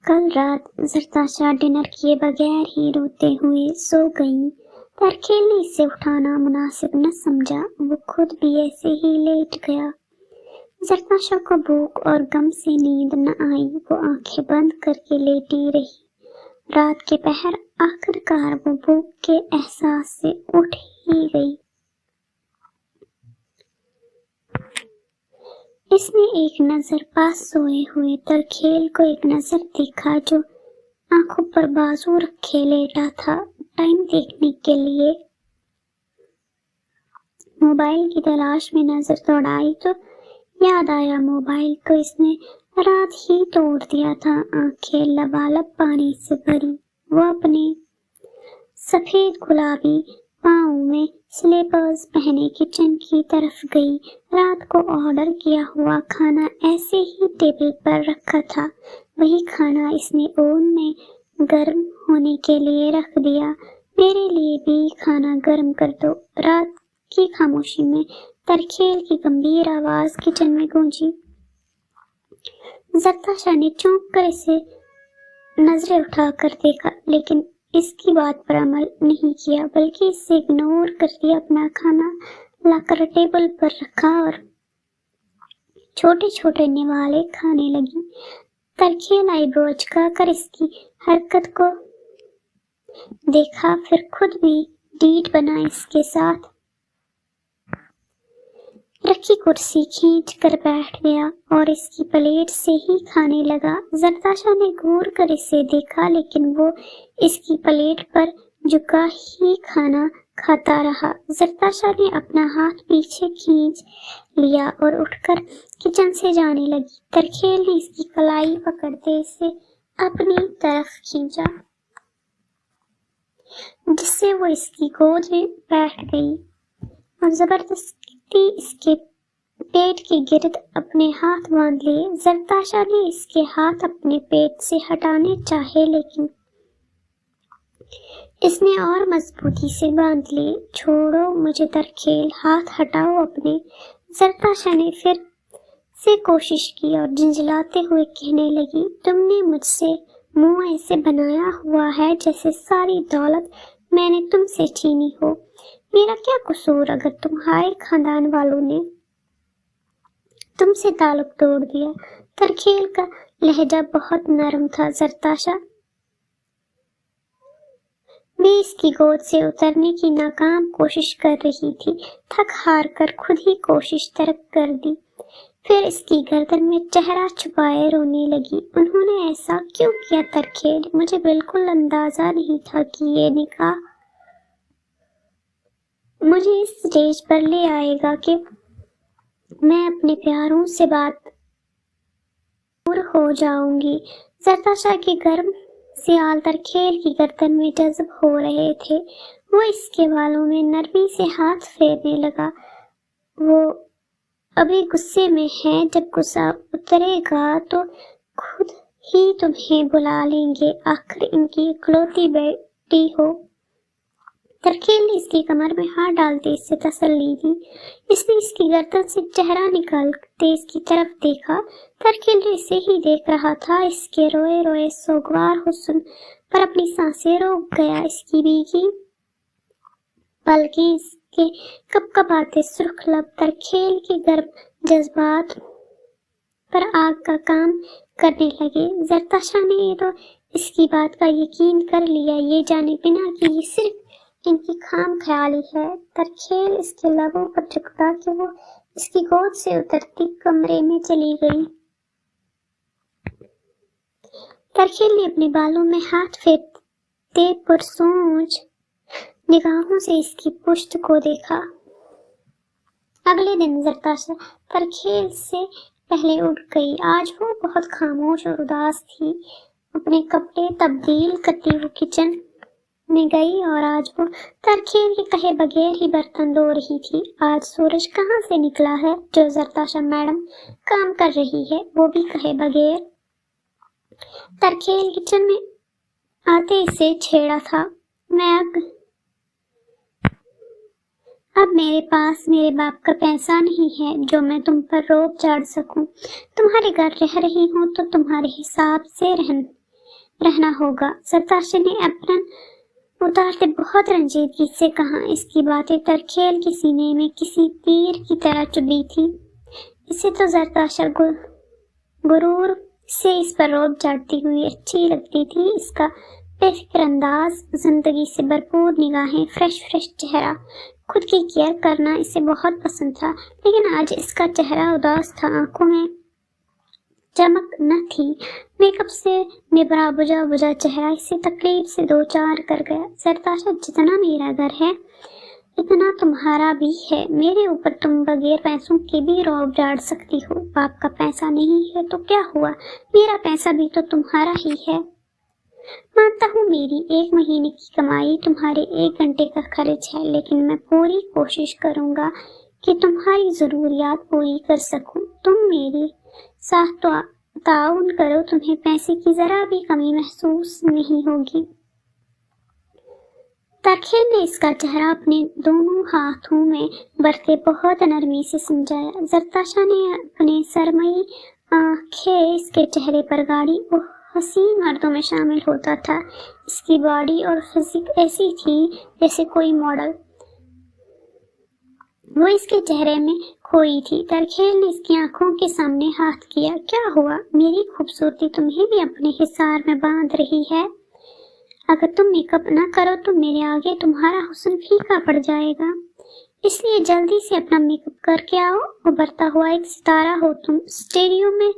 کل رات زرتاشا ڈنر کیے بغیر ہی روتے ہوئے سو گئی۔ ترکھیل نے اسے اٹھانا مناسب نہ سمجھا، وہ خود بھی ایسے ہی لیٹ گیا۔ زرتاشا کو بھوک اور غم سے نیند نہ آئی، وہ آنکھیں بند کر کے لیٹی رہی۔ رات کے پہر آخر کار وہ بھوک کے احساس سے اٹھ ہی گئی۔ اس نے ایک نظر پاس سوئے ہوئے ترکھیل کو ایک نظر دیکھا جو آنکھوں پر بازو رکھے لیٹا تھا۔ ٹائم دیکھنے کے لیے موبائل کی تلاش میں نظر دوڑائی تو یاد آیا موبائل تو اس نے رات ہی توڑ دیا تھا۔ آنکھیں لبالب پانی سے بھری، وہ اپنے سفید گلابی پاؤں میں سلیپرز پہنے کچن کی طرف گئی۔ رات کو آرڈر کیا ہوا کھانا ایسے ہی ٹیبل پر رکھا تھا، وہی کھانا اس نے اوون میں گرم ہونے کے لیے رکھ دیا۔ میرے لیے بھی کھانا گرم کر دو۔ رات کی خاموشی میں ترکھیل کی گمبھیر آواز کچن میں گونجی۔ زرتاشا نے چونک کر اسے نظریں اٹھا کر دیکھا، لیکن اس کی بات پر عمل نہیں کیا، بلکہ اسے اگنور کر دیا۔ اپنا کھانا لا کر ٹیبل پر رکھا اور چھوٹے چھوٹے نوالے کھانے لگی۔ ترکھیل آئی برو اچکا کر اس کی حرکت کو دیکھا، پھر خود بھی ڈیٹ بنا اس کے ساتھ رکھی کرسی کھینچ کر بیٹھ گیا اور اس کی پلیٹ سے ہی کھانے لگا۔ زرتاشا نے گور کر اسے دیکھا، لیکن وہ اس کی پلیٹ پر جھکا ہی کھانا کھاتا رہا۔ زرتاشا نے اپنا ہاتھ پیچھے کھینچ لیا اور اٹھ کر کچن سے جانے لگی۔ ترکھیل نے اس کی کلائی پکڑتے اسے اپنی طرف کھینچا، جس سے وہ اس کی گود میں بیٹھ گئی اور زبردستی اس کے پیٹ کے گرد اپنے ہاتھ باندھ لیے۔ زرتاشا نے اس کے ہاتھ اپنے پیٹ سے ہٹانے چاہے، لیکن اس نے اور مضبوطی سے باندھ لیے۔ چھوڑو مجھے ترکھیل، ہاتھ ہٹاؤ اپنے۔ زرتاشا نے پھر سے کوشش کی اور جھنجھلاتے ہوئے کہنے لگی، تم نے مجھ سے منہ ایسے بنایا ہوا ہے جیسے ساری دولت میں نے تم سے چھینی ہو۔ میرا کیا قصور اگر تمہارے خاندان والوں نے تم سے تعلق توڑ دیا؟ ترکھیل کا لہجہ بہت نرم تھا۔ زرتاشا بھی اس کی گود سے اترنے کی ناکام کوشش کر رہی تھی، تھک ہار کر خود ہی کوشش ترک کر دی۔ پھر اس کی گردن میں چہرہ چھپائے رونے لگی۔ انہوں نے ایسا کیوں کیا ترکھیل؟ مجھے بالکل اندازہ نہیں تھا کہ یہ نکاح مجھے اس سٹیج پر لے آئے گا کہ میں اپنے پیاروں سے بات دور ہو جاؤں گی۔ زرتاشا کے گرم سیال ترکھیل کی گردن میں جذب ہو رہے تھے۔ وہ اس کے بالوں میں نرمی سے ہاتھ پھیرنے لگا۔ وہ ابھی غصے میں ہے، جب غصہ اترے گا تو خود ہی تمہیں بلا لیں گے، آخر ان کی اکلوتی بیٹی ہو۔ ترکھیل نے اس کی کمر میں ہاتھ ڈالتے اس سے تسلی دی۔ اس نے اس کی گردن سے چہرہ نکالتے اس کی طرف دیکھا۔ ترکھیل جو اسے ہی دیکھ رہا تھا، اس کے روئے روئے سوگوار حسن پر اپنی سانسیں روک گیا۔ اس کی بھیگی پلکیں، اس کے کپ کپاتے سرخ لب ترکھیل کے گرم جذبات پر آگ کا کام کرنے لگے۔ زرتاشا نے تو اس کی بات کا یقین کر لیا، یہ جانے بنا کہ یہ صرف ان کی خام خیالی ہے۔ ترکھیل اس کے لبوں پر جھکا کہ وہ اس کی گود سے اترتی کمرے میں چلی گئی۔ ترکھیل نے اپنے بالوں میں ہاتھ پھیرتے پرسوچ نگاہوں سے اس کی پشت کو دیکھا۔ اگلے دن زرتاشا ترکھیل سے پہلے اٹھ گئی۔ آج وہ بہت خاموش اور اداس تھی۔ اپنے کپڑے تبدیل کرتی وہ کچن میں گئی اور آج وہ ترکھیل کے کہے بغیر ہی برتن دھو رہی تھی۔ آج سورج کہاں سے نکلا ہے جو زرتاشا میڈم کام کر رہی ہے، وہ بھی کہے بغیر؟ ترکھیل کچن میں آتے اسے چھیڑا تھا، میں اب میرے پاس میرے باپ کا پیسہ نہیں ہے جو میں تم پر روب چڑھ سکوں۔ تمہارے گھر رہ رہی ہوں تو تمہارے حساب سے رہنا ہوگا۔ زرتاشا نے اپنا اتارتے بہت رنجیدگی سے کہا۔ اس کی باتیں ترکھیل کے سینے میں کسی تیر کی طرح چبھی تھی۔ اسے تو زرتاشا غرور سے اس پر روب چڑھتی ہوئی اچھی لگتی تھی۔ اس کا بے فکر انداز، زندگی سے بھرپور نگاہیں، فریش چہرہ، خود کی کیئر کرنا اسے بہت پسند تھا۔ لیکن آج اس کا چہرہ اداس تھا، آنکھوں میں چمک نہ تھی۔ میک اپ سے نبرا بجھا چہرہ اسے تکلیف سے دو چار کر گیا۔ زرتاشا، جتنا میرا گھر ہے اتنا تمہارا بھی ہے۔ میرے اوپر تم بغیر پیسوں کے بھی روب جاڑ سکتی ہو۔ باپ کا پیسہ نہیں ہے تو کیا ہوا، میرا پیسہ بھی تو تمہارا ہی ہے۔ مانتا ہوں میری 1 مہینے کی کمائی تمہارے 1 گھنٹے کا خرچ ہے، لیکن میں پوری کوشش کروں گا کہ تمہاری ضروریات پوری کر سکوں۔ تم میرے ساتھ تعاون کرو، تمہیں پیسے کی ذرا بھی کمی محسوس نہیں ہوگی۔ ترکھیل نے اس کا چہرہ اپنے دونوں ہاتھوں میں بھرتے بہت نرمی سے سمجھایا۔ زرتاشا نے اپنے سرمئی آنکھیں اس کے چہرے پر گاڑی۔ وہ حسین مردوں میں شامل ہوتا تھا۔ اس کی باڈی اور فزیک ایسی تھی جیسے کوئی ماڈل وہ اس کے چہرے میں کھوئی تھی۔ ترکھیل نے اس کی آنکھوں کے سامنے ہاتھ کیا۔ کیا ہوا، میری خوبصورتی تمہیں بھی اپنے حصار میں باندھ رہی ہے؟ اگر تم میک اپ نہ کرو تو میرے آگے تمہارا حسن پھیکا پڑ جائے گا، اس لیے جلدی سے اپنا میک اپ کر کے آؤ۔ ابھرتا ہوا ایک ستارہ ہو تم، اسٹوڈیو میں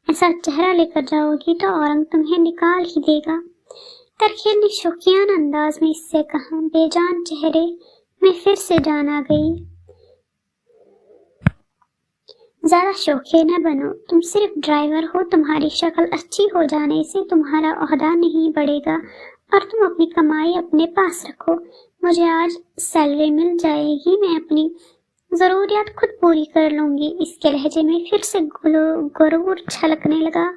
ایسا چہرہ لے کر جاؤ گی تو اورنگ تمہیں نکال ہی دے گا۔ ترکھیل نے شوقیانہ انداز میں اس سے کہا۔ بے جان چہرے میں پھر سے جان آ گئی۔ زیادہ شوخی نہ بنو، تم صرف ڈرائیور ہو۔ تمہاری شکل اچھی ہو جانے سے تمہارا عہدہ نہیں بڑھے گا، اور تم اپنی کمائی اپنے پاس رکھو۔ مجھے آج سیلری مل جائے گی، میں اپنی ضروریات خود پوری کر لوں گی۔ اس کے لہجے میں پھر سے غرور چھلکنے لگا،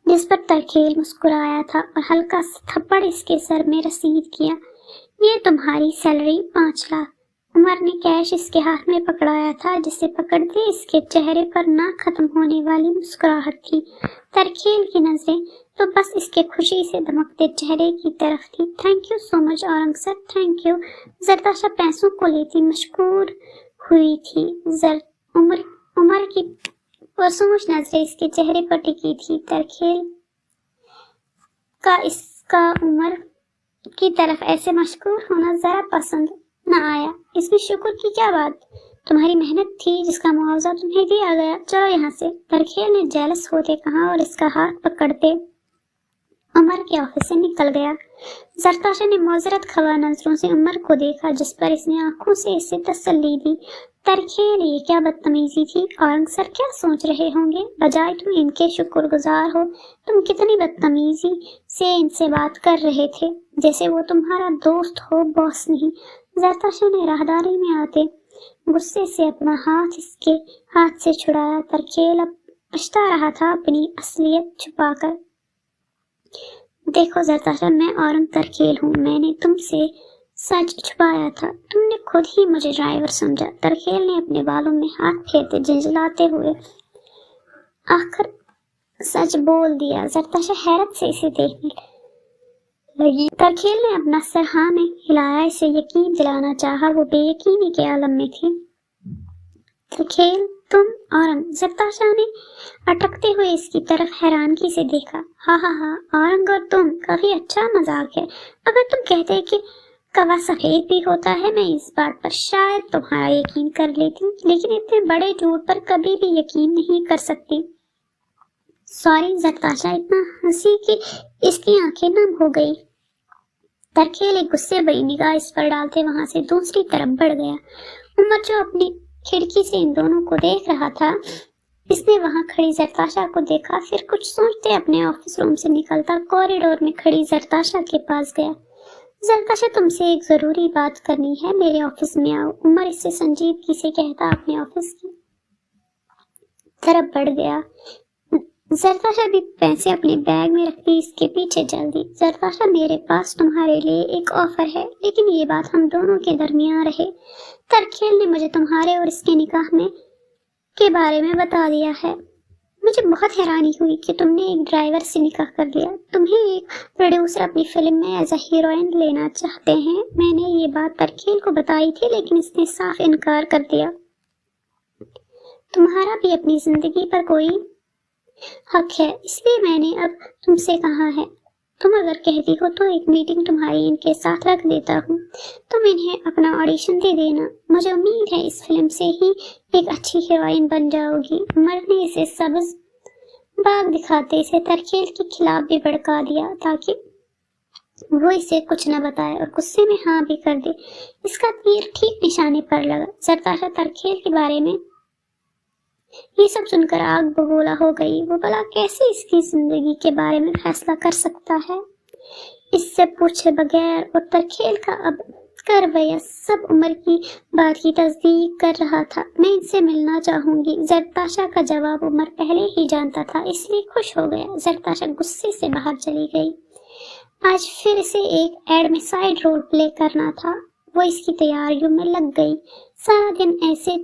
جس پر ترکھیل مسکرایا تھا اور ہلکا سا تھپڑ اس کے سر میں رسید کیا۔ یہ تمہاری سیلری 5 لاکھ۔ عمر نے کیش اس کے ہاتھ میں پکڑایا تھا، جسے پکڑتے اس کے چہرے پر نہ ختم ہونے والی مسکراہٹ تھی۔ ترکھیل کی نظریں تو بس اس کے خوشی سے دمکتے چہرے کی طرف تھی۔ Thank you so much Aurang sir, thank you. Zartasha پیسوں کو لیتی مشکور ہوئی تھی۔ عمر کی پرسوچ نظریں اس کے چہرے پر ٹکی تھی۔ ترکھیل کا اس کا عمر کی طرف ایسے مشکور ہونا ذرا پسند نہ آیا۔ اس میں شکر کی کیا بات، تمہاری محنت تھی جس کا معاوضہ تمہیں دیا گیا، چلو یہاں سے۔ ترکھیل نے جیلس ہوتے کہا اور اس کا ہاتھ پکڑتے عمر کے آفس سے نکل گیا۔ زرتاشا نے معذرت خواہ نظروں سے عمر کو دیکھا، جس پر اس نے آنکھوں سے اسے تسلی دی۔ ترکھیل، یہ کیا بدتمیزی تھی؟ اورنگ سر کیا سوچ رہے ہوں گے؟ بجائے تم ان کے شکر گزار ہو، تم کتنی بدتمیزی سے ان سے بات کر رہے تھے، جیسے وہ تمہارا دوست ہو، باس نہیں۔ زرتاشا نے راہداری میں آتے غصے سے اپنا ہاتھ اس کے ہاتھ سے چھڑایا۔ ترکھیل اب پچھتا رہا تھا اپنی اصلیت چھپا کر۔ دیکھو زرتاشا، میں اورنگ ترکھیل ہوں، میں نے تم سے سچ چھپایا تھا، تم نے خود ہی مجھے ڈرائیور سمجھا۔ ترکھیل نے اپنے بالوں میں ہاتھ پھیرتے جھنجھلاتے ہوئے آخر سچ بول دیا۔ زرتاشا حیرت سے اسے دیکھنے لگی۔ ترکھیل نے اپنا سر ہاں میں ہلایا، اسے یقین دلانا چاہا، وہ بے یقینی کے عالم میں تھی۔ ترکھیل، تم اورنگ؟ زرتاشا نے اٹکتے ہوئے اس کی طرف حیرانگی سے دیکھا۔ ہاں اورنگ اور تم، کافی اچھا مذاق ہے۔ اگر تم کہتے کہ کوا سفید بھی ہوتا ہے، میں اس بات پر شاید تمہارا یقین کر لیتی، لیکن اتنے بڑے جھوٹ پر کبھی بھی یقین نہیں کر سکتی۔ سوری۔ زرتاشا اتنا ہنسی کہ اس کی آنکھیں نم ہو گئی۔ ترکھیل ایک غصے بھری نگاہ اس پر ڈالتے وہاں سے دوسری طرف بڑھ گیا۔ عمر جو اپنی کھڑکی سے ان دونوں کو دیکھ رہا تھا، اس نے وہاں کھڑی زرتاشا کو دیکھا، پھر کچھ سوچتے اپنے آفس روم سے نکلتا کوریڈور میں کھڑی زرتاشا کے پاس گیا۔ زرتاشا، تم سے ایک ضروری بات کرنی ہے، میرے آفس میں آؤ۔ عمر اس سے سنجیدگی سے کہتا اپنے آفس کی طرف بڑھ گیا۔ زرتاشا بھی پیسے اپنے بیگ میں رکھتی اس کے پیچھے چل دی۔ زرتاشا، میرے پاس تمہارے لیے ایک آفر ہے، لیکن یہ بات ہم دونوں کے درمیان رہے۔ ترکھیل نے مجھے تمہارے اور اس کے نکاح میں کے بارے میں بتا دیا ہے۔ मुझे बहुत हैरानी हुई कि तुमने एक ड्राइवर से निकाह कर लिया। तुम्हें एक प्रोड्यूसर अपनी फिल्म में एज अ हीरोइन लेना चाहते हैं। मैंने ये बात तरखेल को बताई थी, लेकिन इसने साफ इनकार कर दिया। तुम्हारा भी अपनी जिंदगी पर कोई हक है, इसलिए मैंने अब तुमसे कहा है। तुम अगर कहती हो तो एक मीटिंग तुम्हारी इनके साथ रख देता हूँ। तुम इन्हें अपना ऑडिशन दे देना। मुझे उम्मीद है इस फिल्म से ही एक अच्छी हीरोइन बन जाओगी। उमर ने इसे सब्ज बाग दिखाते इसे तरखेल के खिलाफ भी भड़का दिया ताकि वो इसे कुछ न बताए और गुस्से में हाँ भी कर दे। इसका तीर ठीक निशाने पर लगा। जरताशा तरखेल के बारे में ये सब सुनकर आग बबूला हो गई। वो भला कैसे इसकी जिंदगी के बारे में फैसला कर सकता है इससे पूछे बगैर। और तरखेल का अब का रवैया सब उमर की बात की तस्दीक कर रहा था। मैं इनसे मिलना चाहूंगी। जरताशा का जवाब उमर पहले ही जानता था, इसलिए खुश हो गया। जरताशा गुस्से से बाहर चली गई। आज फिर से एक एड में साइड रोल प्ले करना था। वो इसकी तैयारियों में लग गई। सारा दिन ऐसे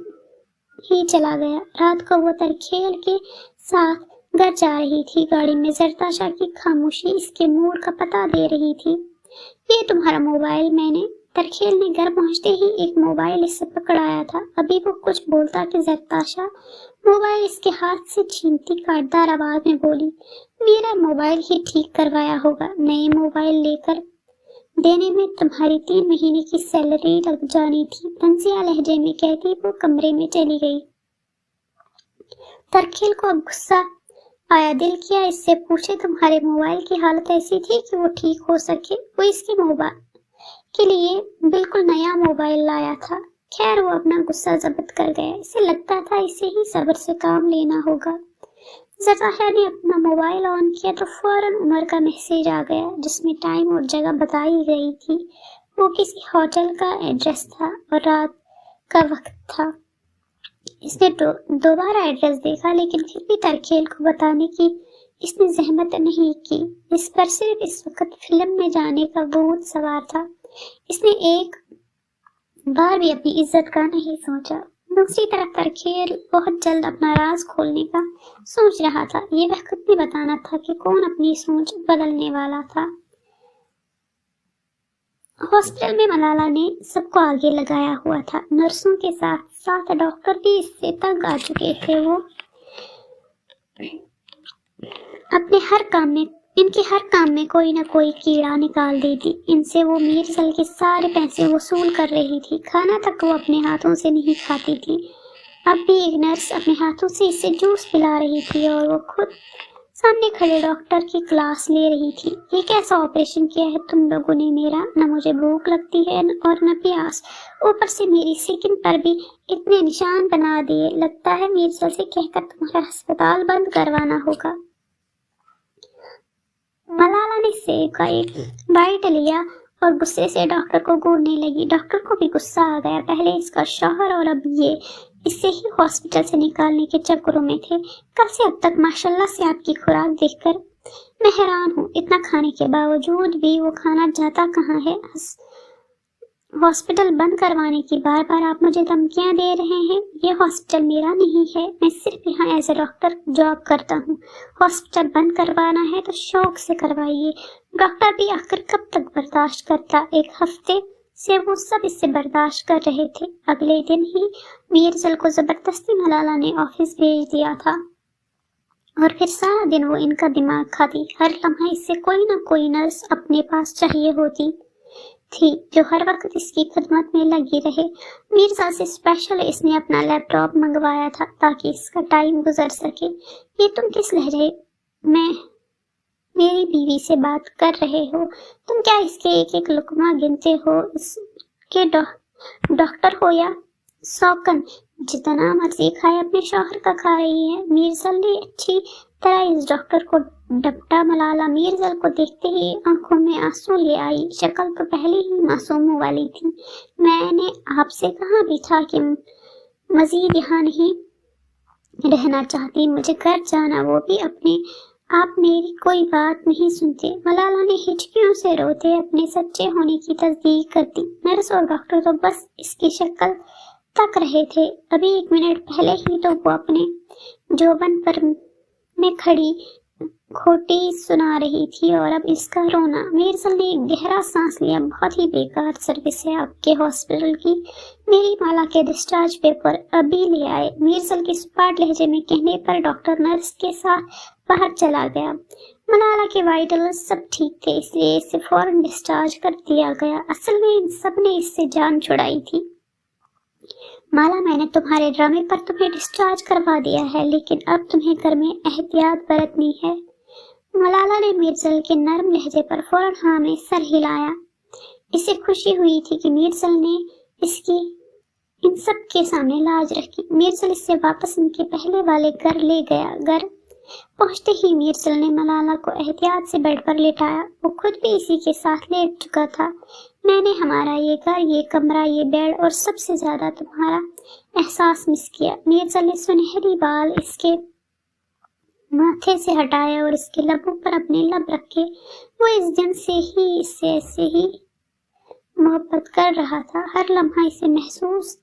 ही चला गया। रात को वो तरखेल के साथ घर जा रही थी। गाड़ी में जरताशा की खामोशी इसके मूड का पता दे रही थी। ये तुम्हारा मोबाइल। मैंने तरखेल ने घर पहुंचते ही एक मोबाइल इससे पकड़ाया था। अभी वो कुछ बोलता कि जरताशा मोबाइल इसके हाथ से छीनती काटदार आवाज में बोली, मेरा मोबाइल ही ठीक करवाया होगा। नए मोबाइल लेकर देने में तुम्हारी 3 महीने की सैलरी लग जानी थी। तंजिया लहजे में कहती वो कमरे में चली गई। तरखेल को अब गुस्सा आया। दिल किया इससे पूछे, तुम्हारे मोबाइल की हालत ऐसी थी कि वो ठीक हो सके। वो इसके मोबाइल के लिए बिल्कुल नया मोबाइल लाया था। खैर वो अपना गुस्सा जब्त कर गया। इसे लगता था इसे ही सब्र से काम लेना होगा। जरताशा ने अपना मोबाइल ऑन किया तो फौरन उमर का मैसेज आ गया, जिसमें टाइम और जगह बताई गई थी। वो किसी होटल का एड्रेस था और रात का वक्त था। इसने दोबारा एड्रेस देखा, लेकिन फिर भी तरखेल को बताने की इसने जहमत नहीं की। इस पर सिर्फ इस वक्त फिल्म में जाने का भूत सवार था। इसने एक बार भी अपनी इज्जत का नहीं सोचा। दूसरी तरफ तरखेल बहुत जल्द अपना राज खोलने का सोच रहा था। ये वक्त भी बताना था कि कौन अपनी सोच बदलने वाला था। हॉस्पिटल में मलाला ने सबको आगे लगाया हुआ था। नर्सों के साथ साथ डॉक्टर भी इससे तंग आ चुके थे। वो अपने इनके हर काम में कोई ना कोई कीड़ा निकाल देती। इनसे वो मीरजल के सारे पैसे वसूल कर रही थी। खाना तक वो अपने हाथों से नहीं खाती थी। अब भी एक नर्स अपने हाथों से इसे जूस पिला रही थी और वो खुद सामने खड़े डॉक्टर की क्लास ले रही थी। ये कैसा ऑपरेशन किया है तुम लोगों ने मेरा? न मुझे भूख लगती है और न प्यास। ऊपर से मेरी स्किन पर भी इतने निशान बना दिए। लगता है मीरजल से कहकर तुम्हारा अस्पताल बंद करवाना होगा। मलाला ने सेब का एक बाइट लिया और गुस्से से डॉक्टर को घूरने लगी। डॉक्टर को भी गुस्सा आ गया। पहले इसका शौहर और अब ये इससे ही हॉस्पिटल से निकालने के चक्करों में थे। कल से अब तक माशाल्लाह से आपकी खुराक देखकर मैं हैरान हूँ। इतना खाने के बावजूद भी वो खाना जाता कहाँ है? हॉस्पिटल बंद करवाने की बार बार आप मुझे धमकियां दे रहे हैं। ये हॉस्पिटल मेरा नहीं है। मैं सिर्फ यहाँ एज ए डॉक्टर जॉब करता हूँ। हॉस्पिटल बंद करवाना है तो शौक से करवाइए। डॉक्टर भी आखिर कब तक बर्दाश्त करता? एक हफ्ते से वो सब इससे बर्दाश्त कर रहे थे। अगले दिन ही मीरजल को जबरदस्ती मलाला ने ऑफिस भेज दिया था और फिर सारा दिन वो इनका दिमाग खाती। हर लम्हा इससे कोई ना कोई नर्स अपने पास चाहिए होती थी जो हर वक्त इसकी खिदमत में लगी रहे। मीरजा से स्पेशल इसने अपना लैपटॉप मंगवाया था ताकि इसका टाइम गुजर सके। ये तुम किस लहजे में मेरी बीवी से बात कर रहे हो? तुम क्या इसके एक एक लुकमा गिनते हो? इसके डॉक्टर हो या सौकन? जितना मर्जी खाए अपने शौहर का खा रही है। मीरजल ने अच्छी तरह इस डॉक्टर को डपटा। मलाला मीरजल को देखते ही आंखों में आंसू ले आई। शक्ल तो पहले ही मासूमों वाली थी। मैंने आपसे कहा भी था कि मजीद यहाँ नहीं रहना चाहती, मुझे घर जाना, वो भी अपने आप मेरी कोई बात नहीं सुनते। मलाला ने हिचकियों से रोते अपने सच्चे होने की तस्दीक कर दी। नर्स और डॉक्टर तो बस इसकी शक्ल तक रहे थे। अभी 1 मिनट पहले ही तो वो अपने जोबन पर में खड़ी खोटी सुना रही थी और अब इसका रोना। मीरसल ने एक गहरा सांस लिया। बहुत ही बेकार सर्विस है आपके हॉस्पिटल की। मेरी माला के डिस्चार्ज पेपर अभी ले आए। मीरसल की सपाट लहजे में कहने पर डॉक्टर नर्स के साथ बाहर चला गया। मलाला के वाइटल्स सब ठीक थे, इसलिए इसे फौरन डिस्चार्ज कर दिया गया। असल में इन सब ने इससे जान छुड़ाई थी। माला, मैंने तुम्हारे ड्रामे पर तुम्हें डिस्चार्ज करवा दिया है, लेकिन अब तुम्हें घर में एहतियात बरतनी है। मलाला ने मीरसल के नरम लहजे पर फौरन हाँ में सर हिलाया। इसे खुशी हुई थी कि मीरसल ने इसकी इन सब के सामने लाज रखी। मीरसल इससे वापस उनके पहले वाले घर ले गया। घर पहुंचते ही मीरसल ने मलाला को एहतियात से बेड पर लेटाया। वो खुद भी इसी के साथ लेट चुका था। मैंने हमारा ये घर, ये कमरा, ये बेड और सबसे ज्यादा तुम्हारा एहसास मिस किया। मीरसल ने सुनहरी बाल इसके माथे से हटाया और इसके लबों पर अपने लब रखे। वो इस दिन से ही इससे ऐसे ही मोहब्बत कर रहा था। हर लम्हा इसे महसूस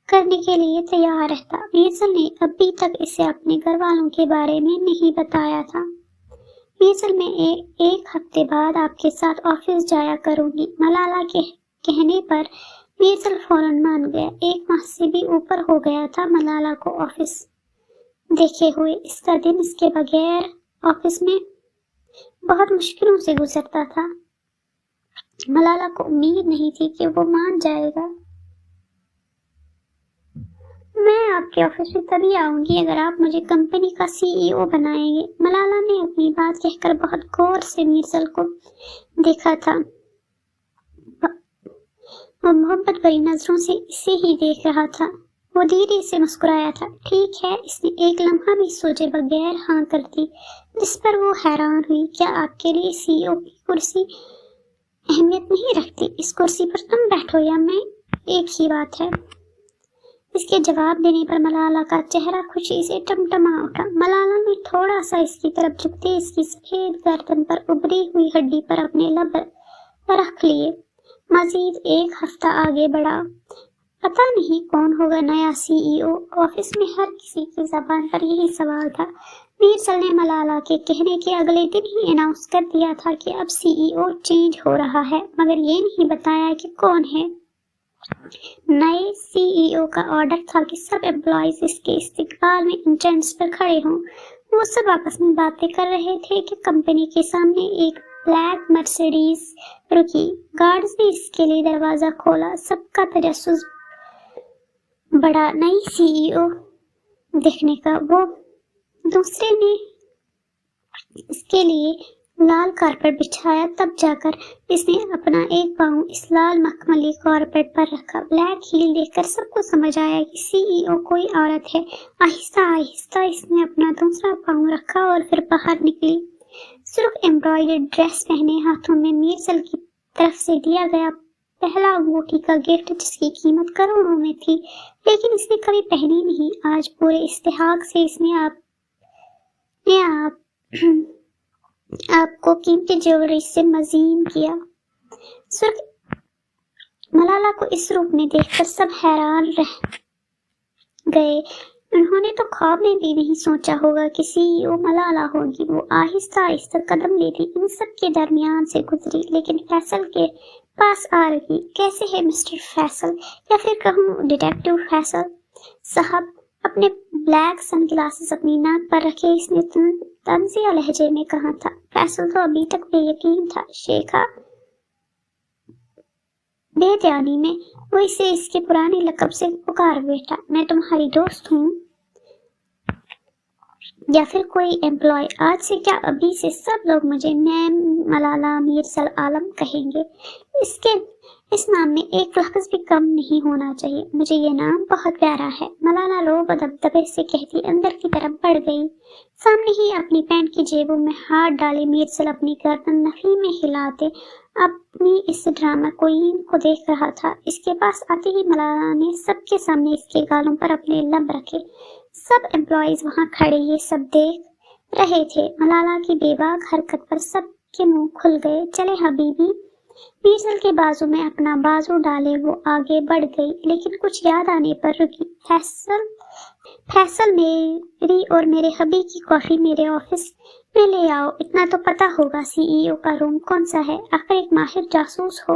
करने के लिए तैयार रहता। मीरसल ने अभी तक इसे अपने घर वालों के बारे में नहीं बताया था। मीरसल, मैं एक हफ्ते बाद आपके साथ ऑफिस जाया करूंगी। मलाला के कहने पर मीरसल फौरन मान गया। 1 माह से भी ऊपर हो गया था मलाला को ऑफिस देखे हुए। इसका दिन इसके बगैर ऑफिस में बहुत मुश्किलों से गुजरता था। मलाला को उम्मीद नहीं थी कि वो मान जाएगा। मैं आपके ऑफिस में तभी आऊंगी अगर आप मुझे कंपनी का CEO बनाएंगे। मलाला ने अपनी बात कहकर बहुत गौर से मीरसल को देखा था। वो मोहब्बत भरी नजरों से इसे ही देख रहा था। वो धीरे से मुस्कुराया था। ठीक है, इसने एक लम्हा भी सोचे बगैर हाँ कर दी, जिस पर वो हैरान हुई। क्या आपके लिए CEO की कुर्सी अहमियत नहीं रखती? इस कुर्सी पर तुम बैठो या मैं, एक ही बात है। इसके जवाब देने पर मलाला का चेहरा खुशी से टमटमा उठा। मलाला ने थोड़ा सा इसकी तरफ झुकते इसकी सफेद गर्दन पर उभरी हुई हड्डी पर अपने लब रख लिए। मजीद 1 हफ्ता आगे बढ़ा। पता नहीं कौन होगा नया CEO। ऑफिस में हर किसी की जबान पर यही सवाल था। मीरसल ने मलाला के कहने के अगले दिन ही अनाउंस कर दिया था कि अब CEO चेंज हो रहा है, मगर ये नहीं बताया कि कौन है। नए CEO का ऑर्डर था कि सब एम्प्लॉयज इसके इस्तेकबाल में एंट्रेंस पर खड़े हों। वो सब आपस में बातें कर रहे थे कि कंपनी के सामने एक ब्लैक मर्सिडीज रुकी। गार्ड्स ने इसके लिए दरवाजा खोला। सबका तजस्सुस बड़ा नई CEO देखने का। वो दूसरे ने इसके लिए लाल कारपेट बिछाया, तब जाकर इसने अपना एक पाँव इस लाल मखमली कारपेट पर रखा। ब्लैक हील देखकर सबको समझ आया कि CEO कोई औरत है। आहिस्ता आहिस्ता इसने अपना दूसरा पाँव रखा और फिर बाहर निकली। सुर्ख एम्ब्रॉयडर्ड ड्रेस पहने, हाथों में मीरसल की तरफ से दिया गया पहला अंगूठी का गिफ्ट, जिसकी कीमत करोड़ों में थी, लेकिन इसने कभी पहनी नहीं। आज पूरे इस्तेहाक से इसने आपको कीमती ज्वेलरी से मज़ीन किया। सुर्ख मलाला को इस रूप में देखकर सब हैरान रह गए। उन्होंने तो ख्वाब में भी नहीं सोचा होगा कि CEO मलाला होगी। वो आहिस्ता आहिस्ता कदम लेती इन सब के दरमियान से गुजरी, लेकिन फैसल के पास आ रही। कैसे है मिस्टर फैसल, या फिर कहूँ डिटेक्टिव फैसल साहब? अपने ब्लैक सनग्लासेस अपनी नाक पर रखे इसने तंजिया लहजे में कहा था। फैसल तो अभी तक बेयकीन था। शेखा बेध्यानी में वो इसे इसके पुराने लक़ब से पुकार बैठा। मैं तुम्हारी दोस्त हूँ या फिर कोई एम्प्लॉय? आज से क्या अभी से सब लोग मुझे मैम मलाला मीरसल आलम कहेंगे। इस नाम में एक लफ्ज़ भी कम नहीं होना चाहिए। मुझे ये नाम बहुत प्यारा है। मलाला रोब दबदबे से कहती अंदर की तरफ बढ़ गई। सामने ही अपनी पैंट की जेबों में हाथ डाले मीरसल अपनी गर्दन नफी में हिलाते अपनी इस ड्रामा क्वीन को देख रहा था। इसके पास आते ही मलाला ने सबके सामने इसके गालों पर अपने लब रखे। सब एम्प्लॉयज वहां खड़े ये सब देख रहे थे। मलाला की बेबाक हरकत पर सबके मुंह खुल गए। चले हबीबी। मीरसल के बाजू में अपना बाजू डाले वो आगे बढ़ गई, लेकिन कुछ याद आने पर रुकी। फैसल, मेरी और मेरे हबी की कॉफी मेरे ऑफिस में ले आओ। इतना तो पता होगा सीईओ का रूम कौन सा है, आखिर एक माहिर जासूस हो।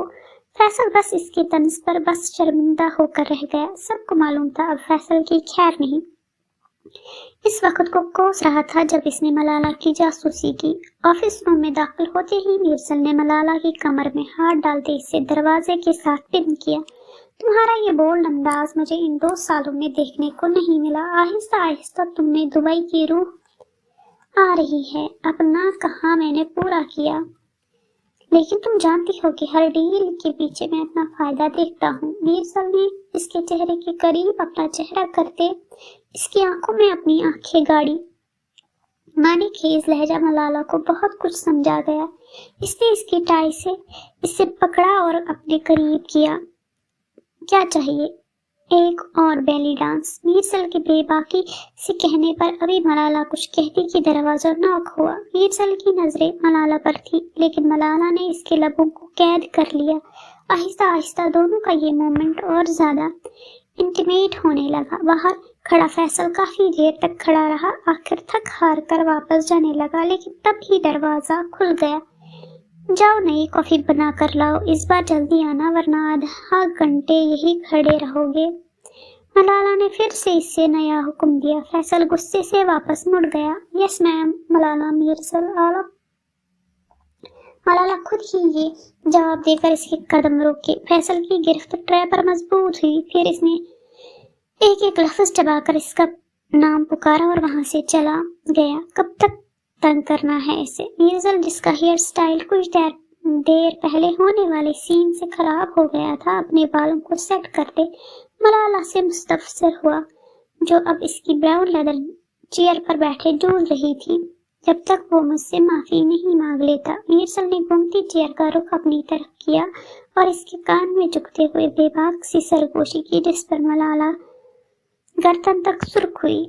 फैसल बस इसके तंज पर बस शर्मिंदा होकर रह गया। सबको मालूम था अब फैसल की खैर नहीं। इस वक्त को कोस रहा था जब इसने मलाला की जासूसी की। ऑफिस रूम में दाखिल होते ही मीरसल ने मलाला की कमर में हाथ डालते इसे दरवाजे के साथ पिन किया। तुम्हारा ये बोल्ड अंदाज मुझे इन 2 सालों में देखने को नहीं मिला। आहिस्ता आहिस्ता तुमने दुबई की रूह आ रही है। अब ना कहा मैंने पूरा किया, लेकिन तुम जानती हो कि हर डील के पीछे मैं अपना फायदा देखता हूँ। मीरसल ने इसके चेहरे के करीब अपना चेहरा करते इसकी आंखों में अपनी आंखें गाड़ी। मानी खेज लहजा मलाला को बहुत कुछ समझा गया। इसने इसकी टाई से इसे पकड़ा और अपने करीब किया। क्या चाहिए? एक और बेली डांस। मीरसल के बेबाकी से कहने पर अभी मलाला कुछ कहती कि दरवाजा नॉक हुआ। मीरसल की नजरें मलाला पर थी, लेकिन मलाला ने इसके लबों को कैद कर लिया। आहिस्ता आहिस्ता दोनों का ये मोमेंट और ज्यादा इंटीमेट होने लगा। बाहर खड़ा फैसल काफी देर तक खड़ा रहा, आखिर थक हार कर वापस जाने लगा, लेकिन तब ही दरवाजा खुल गया। जाओ नई कॉफी बना कर लाओ, इस बार जल्दी आना वरना आधा घंटे यही खड़े रहोगे। मलाला ने फिर से इससे नया हुक्म दिया। फैसल गुस्से से वापस मुड़ गया। Yes ma'am. मलाला मीरसल आला। मलाला खुद ही ये जवाब देकर इसके कदम रोके। फैसल की गिरफ्त ट्रे पर मजबूत हुई। फिर इसने एक एक लफ्ज चबाकर इसका नाम पुकारा और वहां से चला गया। कब तक तंग करना है इसे? मीरसल, जिसका हेयर स्टाइल कुछ देर पहले होने वाले सीन से खराब हो गया था, अपने बालों को सेट करते मलाला से मुस्तफसर हुआ, जो अब इसकी ब्राउन लेदर चेयर पर बैठे जूझ रही थी। जब तक वो मुझसे माफी नहीं मांग लेता। मीरसल ने घूमती चेयर का रुख अपनी तरफ किया और इसके कान में झुकते हुए बेबाक सी सरगोशी की, जिस पर मलाला गर्दन तक सुर्ख हुई।